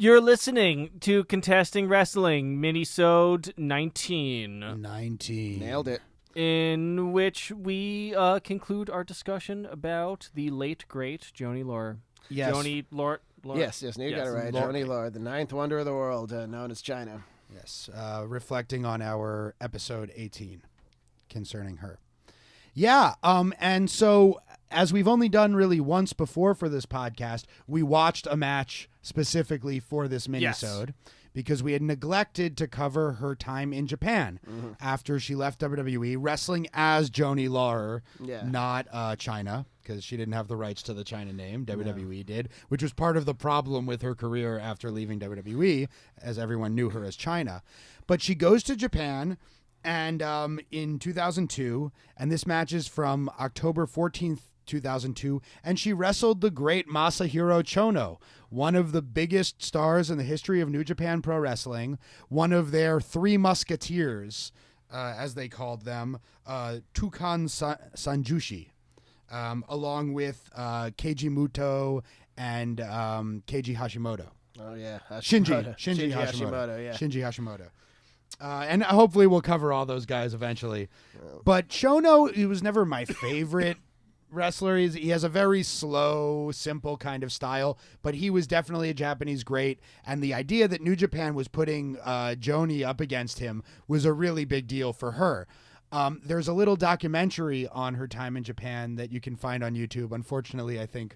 You're listening to Contesting Wrestling, Minisode 19. Nailed it. In which we conclude our discussion about the late, great Joanie Laurer. Yes. Joanie Laurer. Yes, you got it right. Joanie Laurer, the ninth wonder of the world, known as China. Yes, reflecting on our episode 18 concerning her. Yeah, and so as we've only done really once before for this podcast, we watched a match specifically for this minisode because we had neglected to cover her time in Japan after she left WWE, wrestling as Joanie Laurer, not China, because she didn't have the rights to the China name. WWE did, which was part of the problem with her career after leaving WWE, as everyone knew her as China. But she goes to Japan, and in 2002, and this match is from October 14th, 2002, and she wrestled the great Masahiro Chono, one of the biggest stars in the history of New Japan Pro Wrestling, one of their three musketeers, as they called them, Tukan Sanjushi, along with Keiji Muto and Keiji Hashimoto. Oh, yeah. Shinji Hashimoto. Yeah. Shinji Hashimoto. And hopefully we'll cover all those guys eventually. But Chono, he was never my favorite wrestler. He has a very slow, simple kind of style, but he was definitely a Japanese great. And the idea that New Japan was putting Joanie up against him was a really big deal for her. There's a little documentary on her time in Japan that you can find on YouTube. Unfortunately, I think...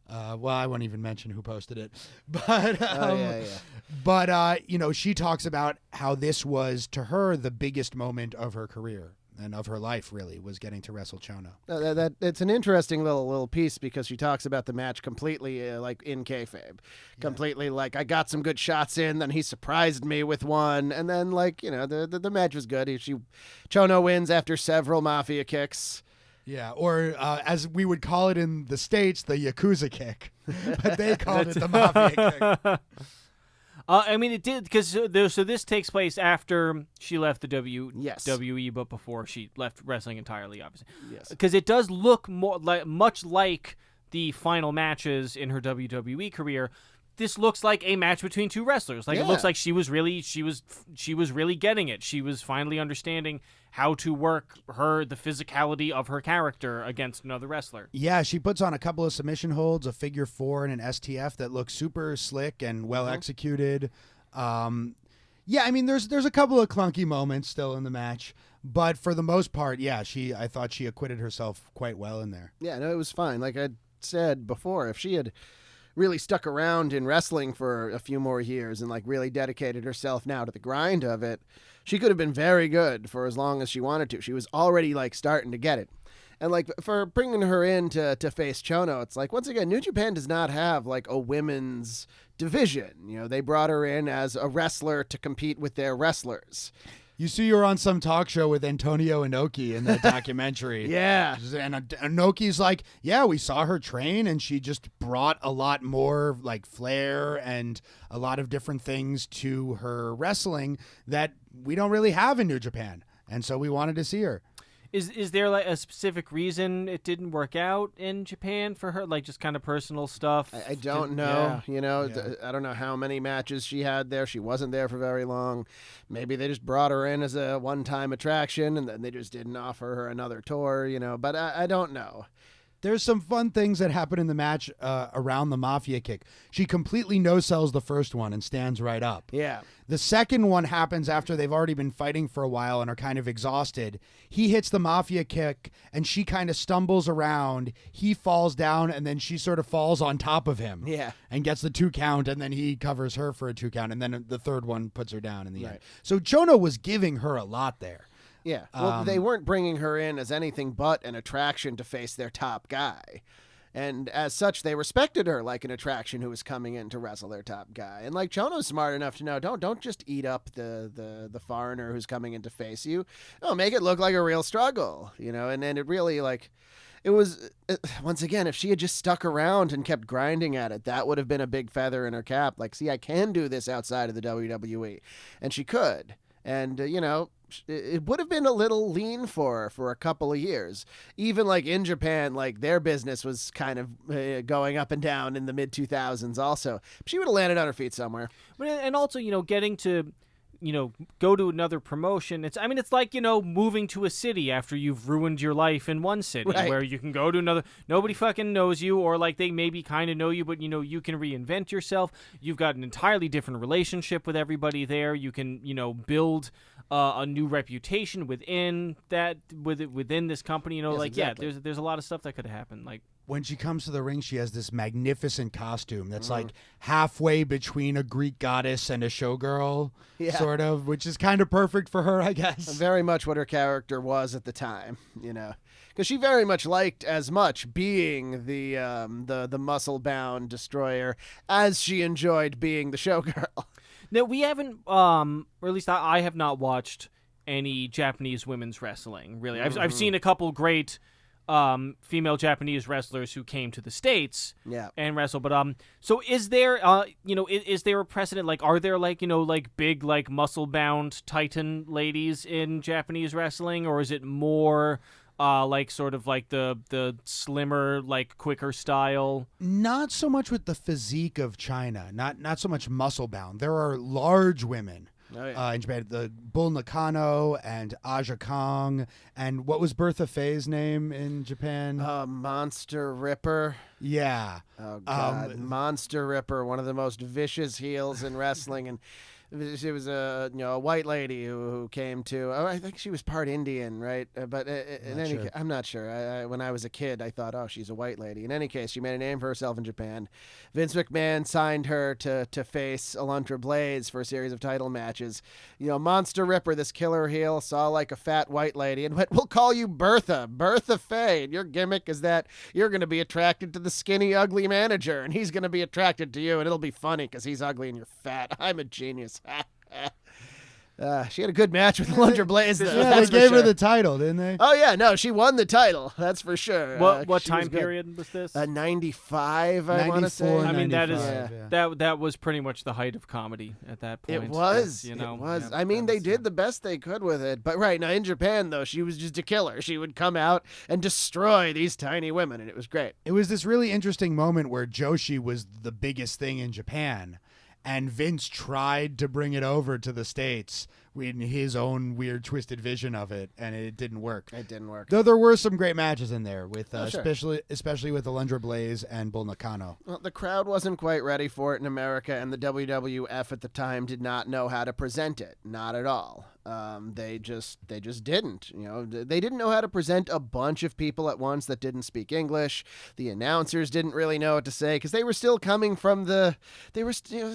well, I won't even mention who posted it, but you know, she talks about how this was to her the biggest moment of her career and of her life. Really, was getting to wrestle Chono. That it's an interesting little piece because she talks about the match completely like in kayfabe, completely like I got some good shots in, then he surprised me with one, and then like you know the match was good. Chono wins after several mafia kicks. Yeah, or as we would call it in the States, the Yakuza Kick. But they called it the Mafia Kick. I mean, it did, because so this takes place after she left the WWE, but before she left wrestling entirely, obviously. Yes. Because it does look much like the final matches in her WWE career. This looks like a match between two wrestlers. Like it looks like she was really getting it. She was finally understanding how to work the physicality of her character against another wrestler. Yeah, she puts on a couple of submission holds, a figure four and an STF that looks super slick and well executed. Yeah, I mean there's a couple of clunky moments still in the match, but for the most part, I thought she acquitted herself quite well in there. Yeah, no, it was fine. Like I said before, if she had really stuck around in wrestling for a few more years and like really dedicated herself now to the grind of it, she could have been very good for as long as she wanted to. She was already like starting to get it. And like for bringing her in to face Chono, it's like, once again, New Japan does not have like a women's division. You know, they brought her in as a wrestler to compete with their wrestlers. You see her on some talk show with Antonio Inoki in that documentary. Yeah. And Inoki's like, yeah, we saw her train and she just brought a lot more like flair and a lot of different things to her wrestling that we don't really have in New Japan. And so we wanted to see her. Is there like a specific reason it didn't work out in Japan for her? Like just kind of personal stuff? I don't know. Yeah. You know, I don't know how many matches she had there. She wasn't there for very long. Maybe they just brought her in as a one-time attraction and then they just didn't offer her another tour, you know, but I don't know. There's some fun things that happen in the match around the Mafia Kick. She completely no-sells the first one and stands right up. Yeah. The second one happens after they've already been fighting for a while and are kind of exhausted. He hits the Mafia Kick, and she kind of stumbles around. He falls down, and then she sort of falls on top of him. Yeah. And gets the 2 count, and then he covers her for a 2 count, and then the third one puts her down in the end. So Chono was giving her a lot there. Yeah, well, they weren't bringing her in as anything but an attraction to face their top guy. And as such, they respected her like an attraction who was coming in to wrestle their top guy. And like Chono's smart enough to know, don't just eat up the foreigner who's coming in to face you. No, make it look like a real struggle, you know. And it really like, it was, once again, if she had just stuck around and kept grinding at it, that would have been a big feather in her cap. Like, see, I can do this outside of the WWE. And she could. And, it would have been a little lean for her for a couple of years. Even like in Japan, like their business was kind of going up and down in the mid 2000s also. She would have landed on her feet somewhere. And also, getting to, go to another promotion. It's like, moving to a city after you've ruined your life in one city, right, where you can go to another. Nobody fucking knows you, or like they maybe kind of know you, but, you can reinvent yourself. You've got an entirely different relationship with everybody there. You can, build a new reputation within this company. Yes, exactly. There's a lot of stuff that could happen. Like, when she comes to the ring, she has this magnificent costume that's like halfway between a Greek goddess and a showgirl, sort of, which is kind of perfect for her, I guess. Very much what her character was at the time, because she very much liked as much being the muscle-bound destroyer as she enjoyed being the showgirl. Now, we haven't, or at least I have not watched any Japanese women's wrestling, really. I've seen a couple great female Japanese wrestlers who came to the States and wrestle. But so is there is there a precedent? Like, are there big muscle bound Titan ladies in Japanese wrestling, or is it more sort of like the slimmer, quicker style? Not so much with the physique of China. Not so much muscle bound. There are large women. In Japan, the Bull Nakano and Aja Kong, and what was Bertha Faye's name in Japan? Monster Ripper. Yeah. Oh God, Monster Ripper, one of the most vicious heels in wrestling, and she was a white lady who came to. I think she was part Indian, right? But I'm not sure. When I was a kid, I thought, she's a white lady. In any case, she made a name for herself in Japan. Vince McMahon signed her to face Alundra Blaze for a series of title matches. Monster Ripper, this killer heel, saw like a fat white lady and went, "We'll call you Bertha Faye. And your gimmick is that you're going to be attracted to the skinny, ugly manager, and he's going to be attracted to you, and it'll be funny because he's ugly and you're fat. I'm a genius." She had a good match with Alundra Blaze. They gave her the title, didn't they? Oh yeah, no, she won the title. That's for sure. What time period was this? 95, I want to say. I mean, that was pretty much the height of comedy at that point. It was. It was. I mean, they did the best they could with it. But right now in Japan, though, she was just a killer. She would come out and destroy these tiny women, and it was great. It was this really interesting moment where Joshi was the biggest thing in Japan. And Vince tried to bring it over to the States in his own weird, twisted vision of it, and it didn't work. It didn't work. Though there were some great matches in there, with sure. especially with Alundra Blaze and Bull Nakano. Well, the crowd wasn't quite ready for it in America, and the WWF at the time did not know how to present it. Not at all. They just didn't. They didn't know how to present a bunch of people at once that didn't speak English. The announcers didn't really know what to say because they were still coming from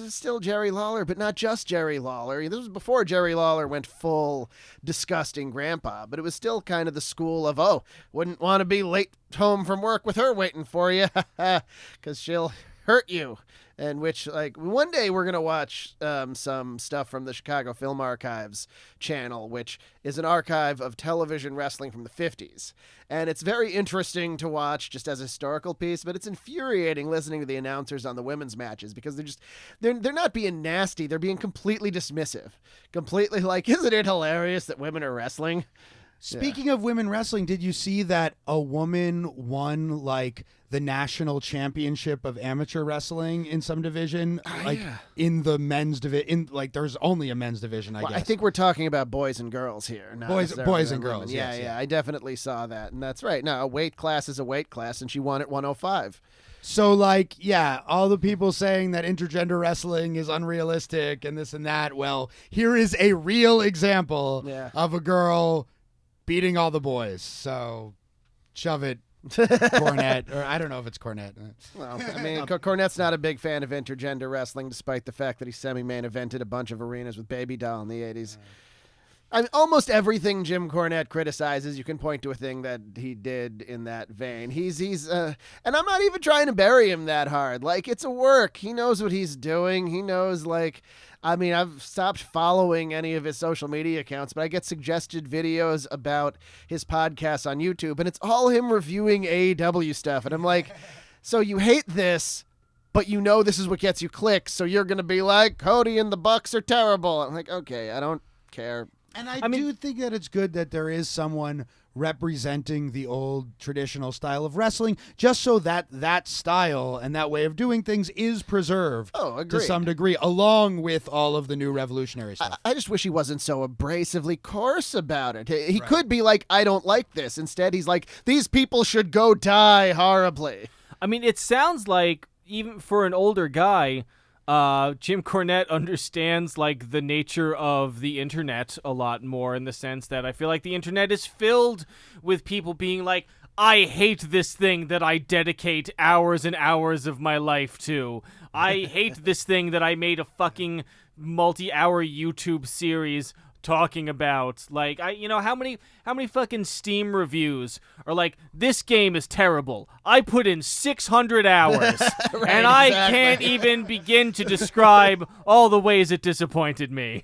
still Jerry Lawler, but not just Jerry Lawler. This was before Jerry Lawler went full disgusting grandpa, but it was still kind of the school of, wouldn't want to be late home from work with her waiting for you because she'll hurt you. And which, one day we're going to watch some stuff from the Chicago Film Archives channel, which is an archive of television wrestling from the 50s. And it's very interesting to watch just as a historical piece, but it's infuriating listening to the announcers on the women's matches because they're not being nasty. They're being completely dismissive. Completely isn't it hilarious that women are wrestling? Speaking of women wrestling, did you see that a woman won the national championship of amateur wrestling in some division? In the men's division, there's only a men's division, I guess. I think we're talking about boys and girls here. Boys and girls. Yeah, I definitely saw that. And that's right. Now, a weight class is a weight class, and she won at 105. So, all the people saying that intergender wrestling is unrealistic and this and that, well, here is a real example of a girl beating all the boys. So, shove it, Cornette. Or I don't know if it's Cornette. Well, I mean, Cornette's not a big fan of intergender wrestling, despite the fact that he semi-main evented a bunch of arenas with Baby Doll in the 80s. I mean, almost everything Jim Cornette criticizes, you can point to a thing that he did in that vein. He's and I'm not even trying to bury him that hard. It's a work. He knows what he's doing. He knows, I've stopped following any of his social media accounts, but I get suggested videos about his podcast on YouTube, and it's all him reviewing AEW stuff. And I'm like, so you hate this, but this is what gets you clicks, so you're going to be like, Cody and the Bucks are terrible. I'm like, okay, I don't care. And I do think that it's good that there is someone representing the old traditional style of wrestling, just so that that style and that way of doing things is preserved to some degree, along with all of the new revolutionary stuff. I just wish he wasn't so abrasively coarse about it. He could be like, I don't like this. Instead, he's like, these people should go die horribly. I mean, it sounds like, even for an older guy, Jim Cornette understands like the nature of the internet a lot more, in the sense that I feel like the internet is filled with people being like, I hate this thing that I dedicate hours and hours of my life to. I hate this thing that I made a fucking multi-hour YouTube series talking about. Like, how many fucking Steam reviews are like, this game is terrible, I put in 600 hours and I can't even begin to describe all the ways it disappointed me.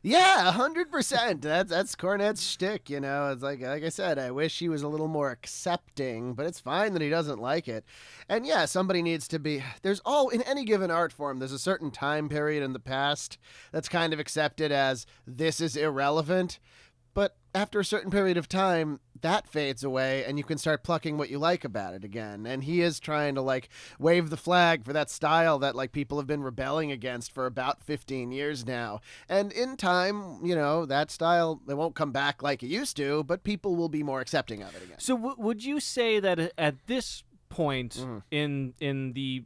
Yeah, 100%. That's Cornette's shtick, It's like I said, I wish he was a little more accepting, but it's fine that he doesn't like it. And yeah, somebody needs to be. In any given art form, there's a certain time period in the past that's kind of accepted as this is irrelevant. But after a certain period of time, that fades away, and you can start plucking what you like about it again. And he is trying to, like, wave the flag for that style that, like, people have been rebelling against for about 15 years now. And in time, that style, it won't come back like it used to, but people will be more accepting of it again. So would you say that at this point in the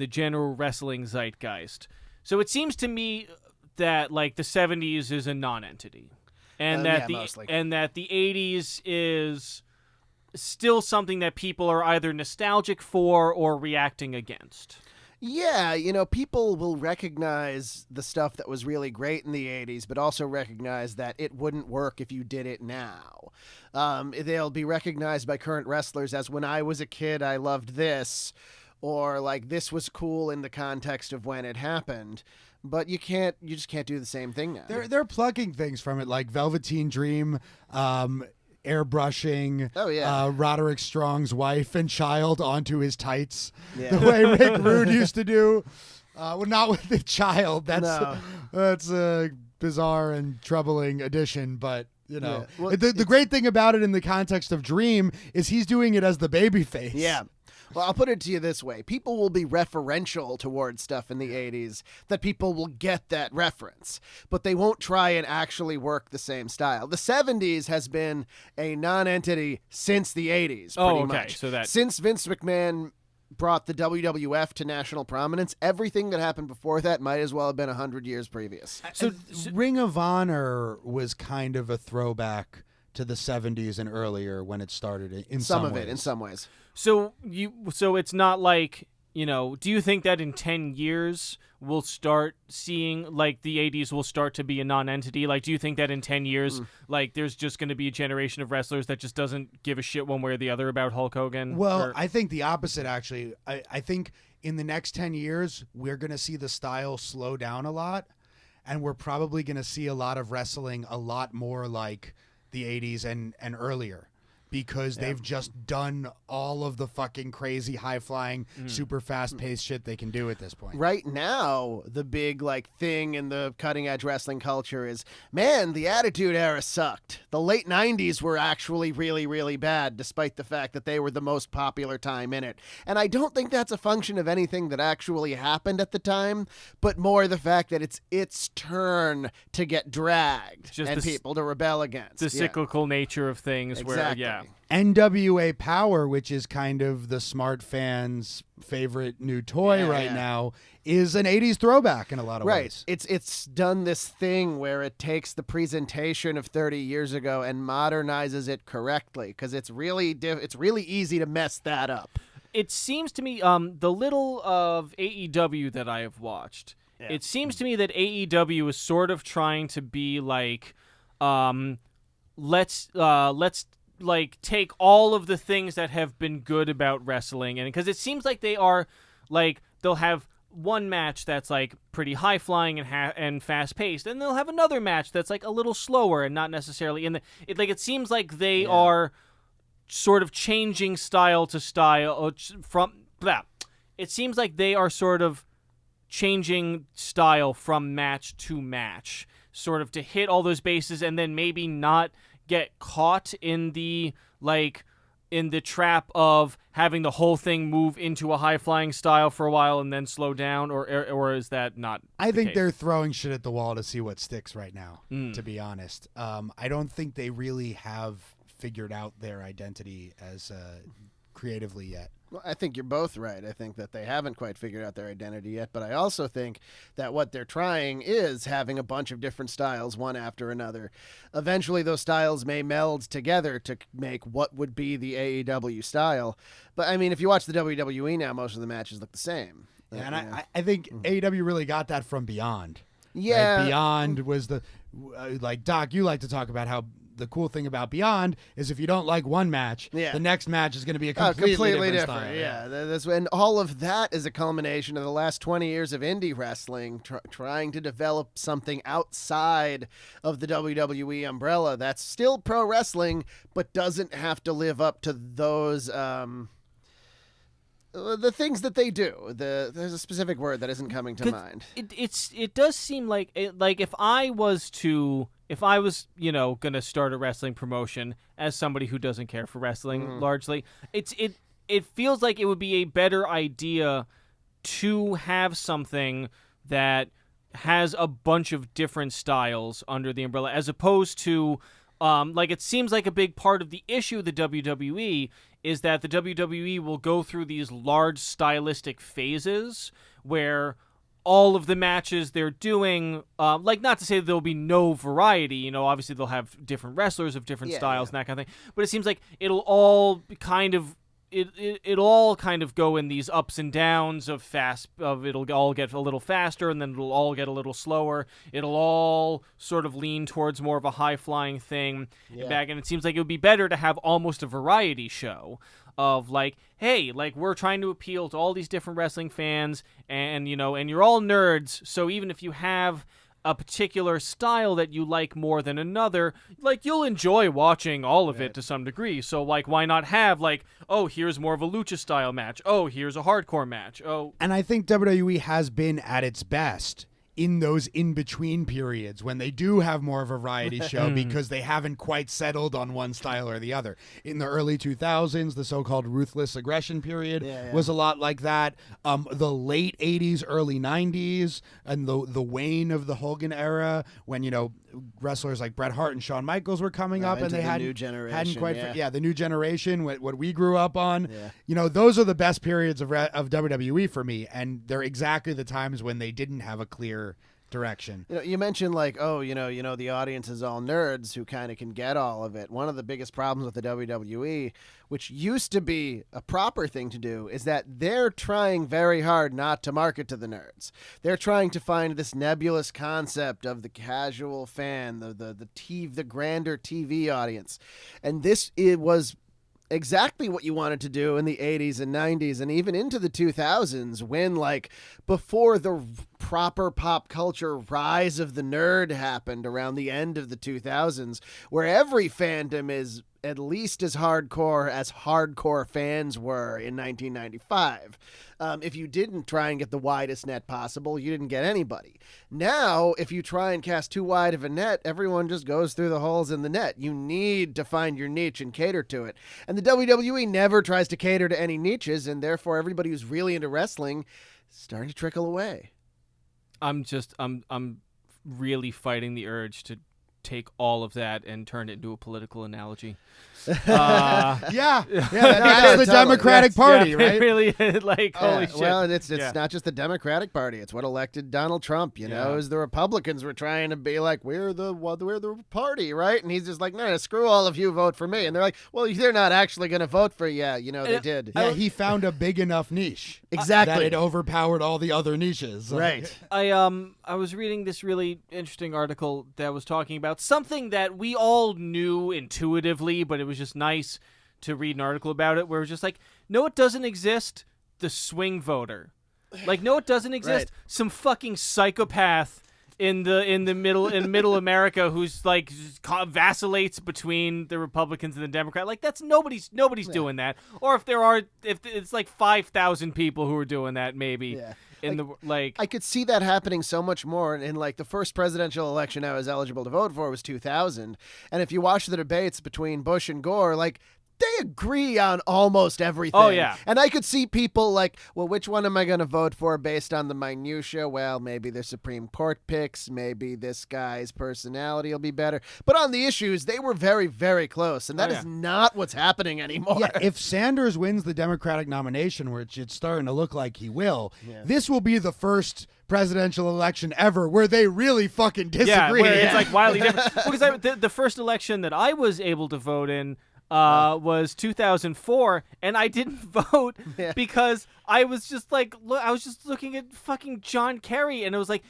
general wrestling zeitgeist, so it seems to me that, like, the 70s is a non-entity. And that the 80s is still something that people are either nostalgic for or reacting against. Yeah, people will recognize the stuff that was really great in the 80s, but also recognize that it wouldn't work if you did it now. They'll be recognized by current wrestlers as, when I was a kid, I loved this, or like, this was cool in the context of when it happened. But you just can't do the same thing now. They're plugging things from it, like Velveteen Dream, airbrushing. Oh yeah, Roderick Strong's wife and child onto his tights, the way Rick Rude used to do. Well, not with the child. That's a bizarre and troubling addition, but. Well, the great thing about it in the context of Dream is he's doing it as the babyface. Yeah. Well, I'll put it to you this way. People will be referential towards stuff in the 80s that people will get that reference, but they won't try and actually work the same style. The 70s has been a non-entity since the 80s, pretty much. So since Vince McMahon brought the WWF to national prominence, everything that happened before that might as well have been 100 years previous. So Ring of Honor was kind of a throwback to the 70s and earlier when it started in some ways. In some ways. So it's not like, do you think that in 10 years we'll start seeing, like, the 80s will start to be a non-entity? Like, do you think that in 10 years, like, there's just going to be a generation of wrestlers that just doesn't give a shit one way or the other about Hulk Hogan? Well, I think the opposite, actually. I think in the next 10 years, we're going to see the style slow down a lot, and we're probably going to see a lot of wrestling a lot more like the 80s and earlier. Because they've just done all of the fucking crazy, high-flying, super fast-paced shit they can do at this point. Right now, the big thing in the cutting-edge wrestling culture is, man, the Attitude Era sucked. The late 90s were actually really, really bad, despite the fact that they were the most popular time in it. And I don't think that's a function of anything that actually happened at the time, but more the fact that it's its turn to get dragged and people to rebel against. The cyclical nature of things. Exactly. NWA Power, which is kind of the smart fans' favorite new toy now, is an 80s throwback in a lot of ways. It's done this thing where it takes the presentation of 30 years ago and modernizes it correctly, because it's really easy to mess that up. It seems to me, the little of AEW that I have watched, it seems to me that AEW is sort of trying to be like, let's like take all of the things that have been good about wrestling, and because it seems like they are like, they'll have one match that's like pretty high flying and fast paced, and they'll have another match that's like a little slower and not necessarily in the it seems like they are sort of changing style to style it seems like they are sort of changing style from match to match. sort of to hit all those bases and then maybe not get caught in the trap of having the whole thing move into a high-flying style for a while and then slow down, or is that not I think case? they're throwing shit at the wall to see what sticks right now, to be honest. I don't think they really have figured out their identity as creatively yet. Well, I think you're both right. I think that they haven't quite figured out their identity yet, but I also think that what they're trying is having a bunch of different styles, one after another. Eventually, those styles may meld together to make what would be the AEW style. But, I mean, if you watch the WWE now, most of the matches look the same. Yeah, and I think AEW really got that from Beyond. Yeah. Right? Beyond was the like, Doc, you like to talk about how the cool thing about Beyond is if you don't like one match, the next match is going to be a completely different style. Yeah, and all of that is a culmination of the last 20 years of indie wrestling, trying to develop something outside of the WWE umbrella that's still pro wrestling, but doesn't have to live up to those the things that they do. There's a specific word that isn't coming to mind. It does seem like if I was gonna start a wrestling promotion as somebody who doesn't care for wrestling largely, it feels like it would be a better idea to have something that has a bunch of different styles under the umbrella, as opposed to it seems like a big part of the issue of the WWE is that the WWE will go through these large stylistic phases where all of the matches they're doing, not to say that there'll be no variety, obviously they'll have different wrestlers of different styles and that kind of thing, but it seems like it'll all kind of go in these ups and downs it'll all get a little faster and then it'll all get a little slower. It'll all sort of lean towards more of a high-flying thing back, and it seems like it would be better to have almost a variety show of hey, we're trying to appeal to all these different wrestling fans, and and you're all nerds, so even if you have a particular style that you like more than another, you'll enjoy watching all of it to some degree. So why not have oh, here's more of a lucha style match. Oh, here's a hardcore match. Oh. And I think WWE has been at its best in those in-between periods when they do have more of a variety show because they haven't quite settled on one style or the other. In the early 2000s, the so-called ruthless aggression period was a lot like that. The late 80s, early 90s, and the wane of the Hogan era when, wrestlers like Bret Hart and Shawn Michaels were coming up and they hadn't quite the new generation, what we grew up on. Those are the best periods of WWE for me, and they're exactly the times when they didn't have a clear direction. You mentioned the audience is all nerds who kind of can get all of it. One of the biggest problems with the WWE, which used to be a proper thing to do, is that they're trying very hard not to market to the nerds. They're trying to find this nebulous concept of the casual fan, the grander TV audience, and it was exactly what you wanted to do in the 80s and 90s and even into the 2000s when before the proper pop culture rise of the nerd happened around the end of the 2000s, where every fandom is at least as hardcore fans were in 1995. If you didn't try and get the widest net possible, you didn't get anybody. Now, if you try and cast too wide of a net, everyone just goes through the holes in the net. You need to find your niche and cater to it. And the WWE never tries to cater to any niches, and therefore everybody who's really into wrestling is starting to trickle away. I'm really fighting the urge to take all of that and turn it into a political analogy. That's the Democratic Party, right? It really, holy shit. Well, it's not just the Democratic Party. It's what elected Donald Trump. As the Republicans were trying to be we're the party, right? And he's just no, screw all of you, vote for me. And they're like, well, they're not actually going to vote for you. They did. Yeah, he found a big enough niche. Exactly. That it overpowered all the other niches. Right. I was reading this really interesting article that was talking about something that we all knew intuitively, but it was just nice to read an article about it where it was just no, it doesn't exist. The swing voter. No, it doesn't exist. Right. Some fucking psychopath in middle America who's like vacillates between the Republicans and the Democrats. Like that's nobody's doing that. Or if it's like 5,000 people who are doing that, maybe. Yeah. I could see that happening so much more. In like the first presidential election I was eligible to vote for was 2000, and if you watch the debates between Bush and Gore, like they agree on almost everything. Oh, yeah. And I could see people like, well, which one am I going to vote for based on the minutia? Well, maybe the Supreme Court picks, maybe this guy's personality will be better. But on the issues, they were very, very close, and that is not what's happening anymore. Yeah, if Sanders wins the Democratic nomination, which it's starting to look like he will, this will be the first presidential election ever where they really fucking disagree. Yeah, where it's like wildly different. Because the first election that I was able to vote in was 2004, and I didn't vote because I was just like, I was just looking at fucking John Kerry, and it was like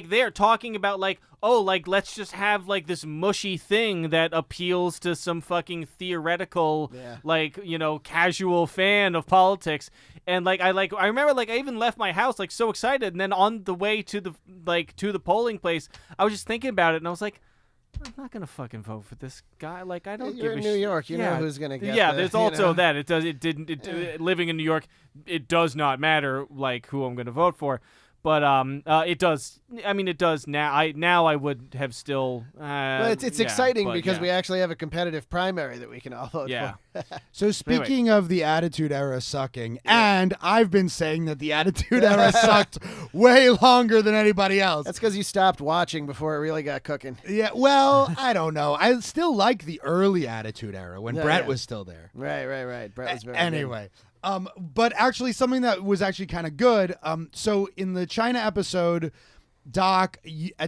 they're talking about like, oh, like let's just have like this mushy thing that appeals to some fucking theoretical, like, you know, casual fan of politics. And I remember like I even left my house like so excited, and then on the way to the polling place, I was just thinking about it, and I was like, I'm not gonna fucking vote for this guy. Like I don't. You're give in a New York. You know who's gonna get. There's also that. Living in New York, it does not matter like who I'm gonna vote for. But it does. I mean, it does now. I would have still. Well, it's exciting because we actually have a competitive primary that we can all vote for. So speaking of the Attitude Era sucking, and I've been saying that the Attitude Era sucked way longer than anybody else. That's because you stopped watching before it really got cooking. Yeah, well, I don't know. I still like the early Attitude Era when Brett was still there. Right. Brett was very anyway. But actually something that was actually kind of good. So in the China episode, Doc,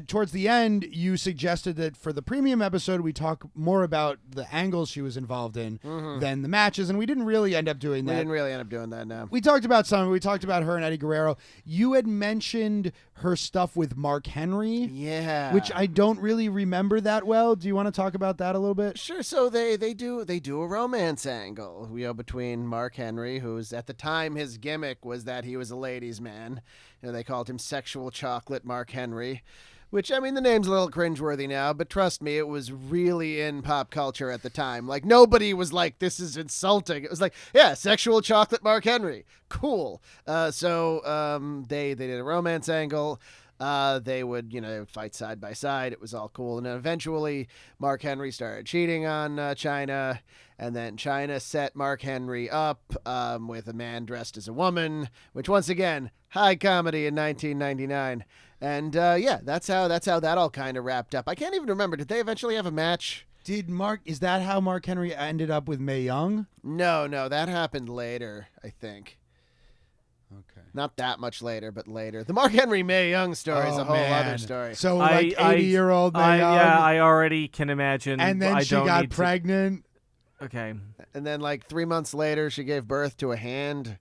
towards the end, you suggested that for the premium episode, we talk more about the angles she was involved in than the matches, and we didn't really end up doing that. We didn't really end up doing that, no. We talked about some. We talked about her and Eddie Guerrero. You had mentioned her stuff with Mark Henry. Yeah. Which I don't really remember that well. Do you want to talk about that a little bit? Sure. So they do a romance angle, between Mark Henry, who's at the time his gimmick was that he was a ladies' man. You know, they called him Sexual Chocolate Mark Henry, which, I mean, the name's a little cringeworthy now, but trust me, it was really in pop culture at the time. Like, nobody was like, this is insulting. It was like, yeah, Sexual Chocolate Mark Henry. Cool. So they did a romance angle. They would, fight side by side. It was all cool. And then eventually Mark Henry started cheating on Chyna. And then Chyna set Mark Henry up with a man dressed as a woman, which once again, high comedy in 1999. And that's how that all kind of wrapped up. I can't even remember. Did they eventually have a match? Is that how Mark Henry ended up with Mae Young? No, that happened later, I think. Okay. Not that much later, but later. The Mark Henry Mae Young story is a whole other story. So 80-year-old Mae Young. Yeah, I already can imagine. And then she got pregnant. Okay. And then 3 months later, she gave birth to a hand.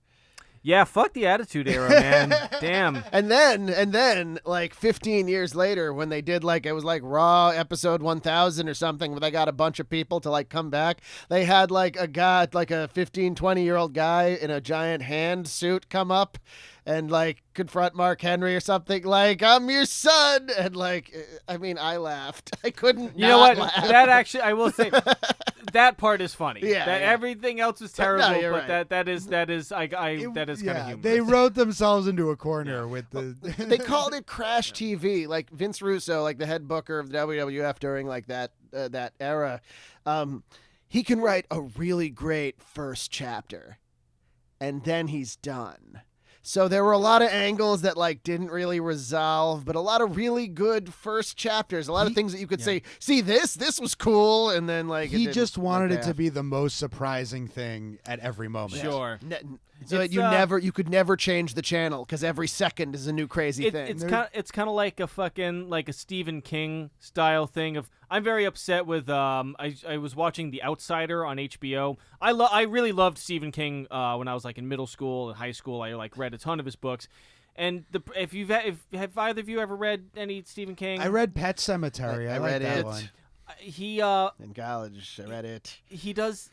Yeah, fuck the Attitude Era, man. Damn. And then 15 years later, when they did it was Raw episode 1000 or something, where they got a bunch of people to come back. They had a guy, a 15, 20-year-old guy in a giant hand suit come up and confront Mark Henry or something I'm your son. And I laughed. I couldn't. You know what? Laugh. That actually, I will say, that part is funny. Yeah. Everything else is terrible, but right. that is kind of humorous. They wrote themselves into a corner with the. They called it Crash TV. Vince Russo, the head booker of the WWF during that era, he can write a really great first chapter, and then he's done. So there were a lot of angles that didn't really resolve, but a lot of really good first chapters. A lot of things that you could say, see this was cool, and then he just wanted it to be the most surprising thing at every moment. Sure. So that you could never change the channel because every second is a new crazy thing. It's kind of like a fucking a Stephen King style thing of I'm very upset with I was watching The Outsider on HBO. I really loved Stephen King when I was in middle school and high school. I read a ton of his books. And have either of you ever read any Stephen King? I read Pet Sematary. I read that one. He in college I read it. He does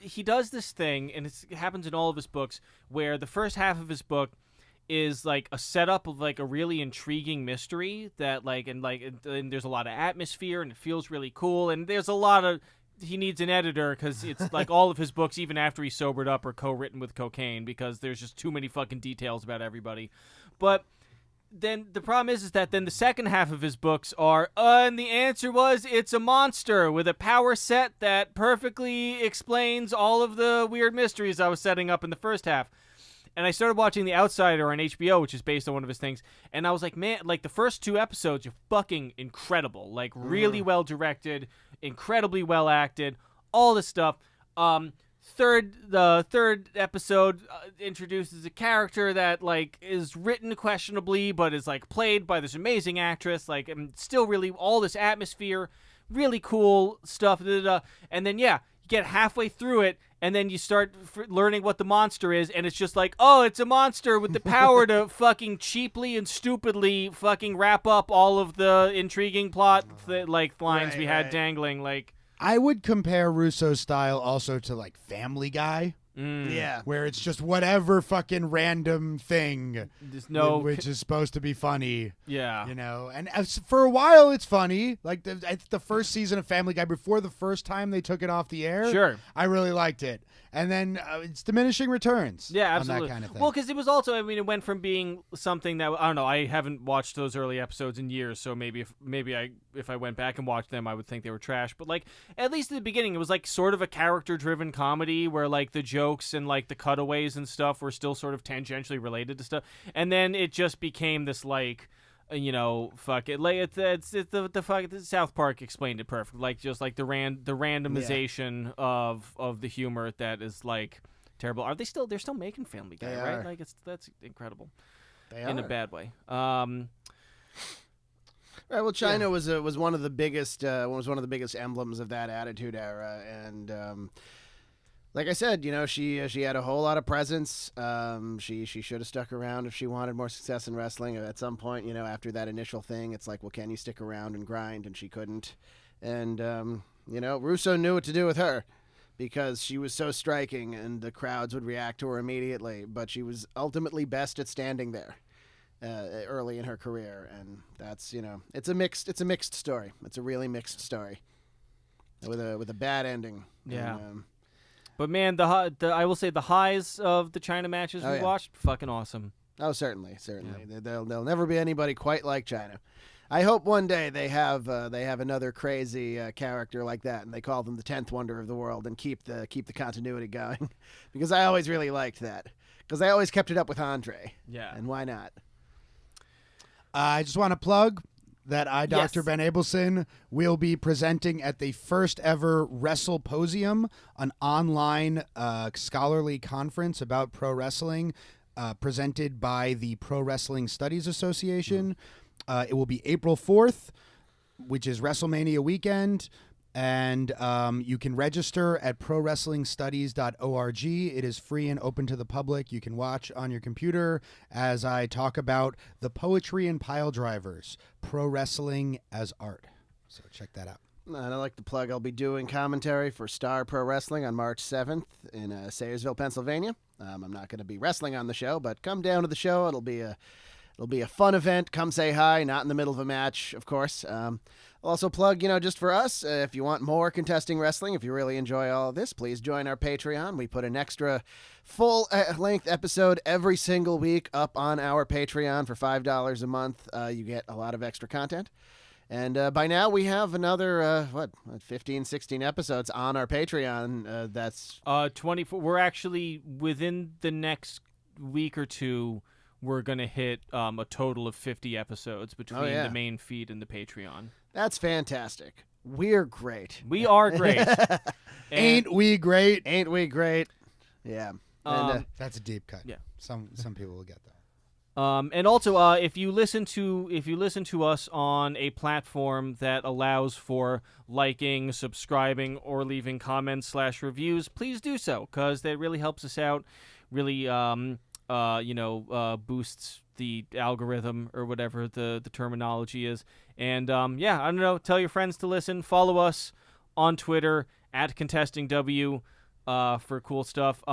this thing, and it happens in all of his books, where the first half of his book is like a setup of like a really intriguing mystery that and there's a lot of atmosphere and it feels really cool, and there's a lot of he needs an editor because it's like all of his books, even after he's sobered up, are co-written with cocaine because there's just too many fucking details about everybody. But then the problem is that then the second half of his books are, and the answer was it's a monster with a power set that perfectly explains all of the weird mysteries I was setting up in the first half. And I started watching The Outsider on HBO, which is based on one of his things. And I was like, man, like the first 2 episodes are fucking incredible. Like really well directed, incredibly well acted, all this stuff. The third episode introduces a character that like is written questionably, but is like played by this amazing actress. Like, and still really all this atmosphere, really cool stuff. And then you get halfway through it, and then you start learning what the monster is, and it's just like, oh, it's a monster with the power to fucking cheaply and stupidly fucking wrap up all of the intriguing plot lines we had dangling. Like, I would compare Russo's style also to like Family Guy. Yeah. Where it's just whatever fucking random thing which is supposed to be funny. Yeah. You know, and for a while it's funny. Like the first season of Family Guy, before the first time they took it off the air, sure, I really liked it. And then it's diminishing returns. Yeah, absolutely. On that kind of thing. Well, because it was also, I mean, it went from being something that, I don't know, I haven't watched those early episodes in years, so maybe if I went back and watched them, I would think they were trash. But like, at least at the beginning, it was like sort of a character-driven comedy where like the jokes and like the cutaways and stuff were still sort of tangentially related to stuff, and then it just became this like, you know, fuck it, like it's the fuck. South Park explained it perfectly, like just like the randomization of the humor that is like terrible. They're still making Family Guy, They right? are. Like that's incredible. They in are. a bad way. Right, well, China was one of the biggest emblems of that Attitude Era, and like I said, you know, she had a whole lot of presence. She should have stuck around if she wanted more success in wrestling. At some point, you know, after that initial thing, it's like, well, can you stick around and grind? And she couldn't. And you know, Russo knew what to do with her because she was so striking, and the crowds would react to her immediately. But she was ultimately best at standing there early in her career, and that's, you know, it's a mixed story. It's a really mixed story with a bad ending. Yeah. And, but man, I will say the highs of the China matches we watched, fucking awesome. Oh, certainly. Yeah. There'll never be anybody quite like China. I hope one day they have another crazy character like that, and they call them the 10th wonder of the world, and keep the continuity going, because I always really liked that, because they always kept it up with Andre. Yeah. And why not? I just want to plug that Dr. Ben Abelson will be presenting at the first ever WrestlePosium, an online scholarly conference about pro wrestling, presented by the Pro Wrestling Studies Association. It will be April 4th, which is WrestleMania weekend. And you can register at prowrestlingstudies.org. It is free and open to the public. You can watch on your computer as I talk about the poetry and pile drivers, pro wrestling as art. So check that out. And I'd like to plug, I'll be doing commentary for Star Pro Wrestling on March 7th in Sayersville, Pennsylvania. I'm not going to be wrestling on the show, but come down to the show. It'll be a fun event. Come say hi, not in the middle of a match, of course. I'll also plug, you know, just for us, if you want more contesting wrestling, if you really enjoy all of this, please join our Patreon. We put an extra full-length episode every single week up on our Patreon for $5 a month. You get a lot of extra content. And by now we have another, 15, 16 episodes on our Patreon. That's 24. We're actually, within the next week or two, we're going to hit a total of 50 episodes between the main feed and the Patreon. That's fantastic. We're great. We are great. Ain't we great? Ain't we great? Yeah. And, that's a deep cut. Yeah. Some people will get that. And also, if you listen to us on a platform that allows for liking, subscribing, or leaving comments / reviews, please do so, because that really helps us out. Really, boosts the algorithm or whatever the terminology is. And I don't know. Tell your friends to listen. Follow us on Twitter @ContestingW. for cool stuff.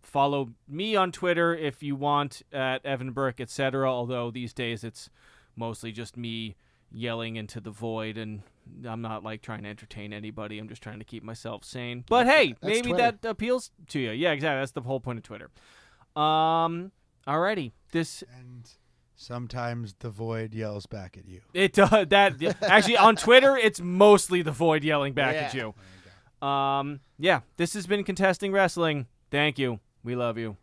Follow me on Twitter if you want at Evan Burke, etc. Although these days it's mostly just me yelling into the void, and I'm not like trying to entertain anybody. I'm just trying to keep myself sane. But hey, That's maybe Twitter. that appeals to you. Yeah, exactly. That's the whole point of Twitter. Alrighty. And sometimes the void yells back at you. It does that actually on Twitter. It's mostly the void yelling back at you. There you go. Yeah. This has been Contesting Wrestling. Thank you. We love you.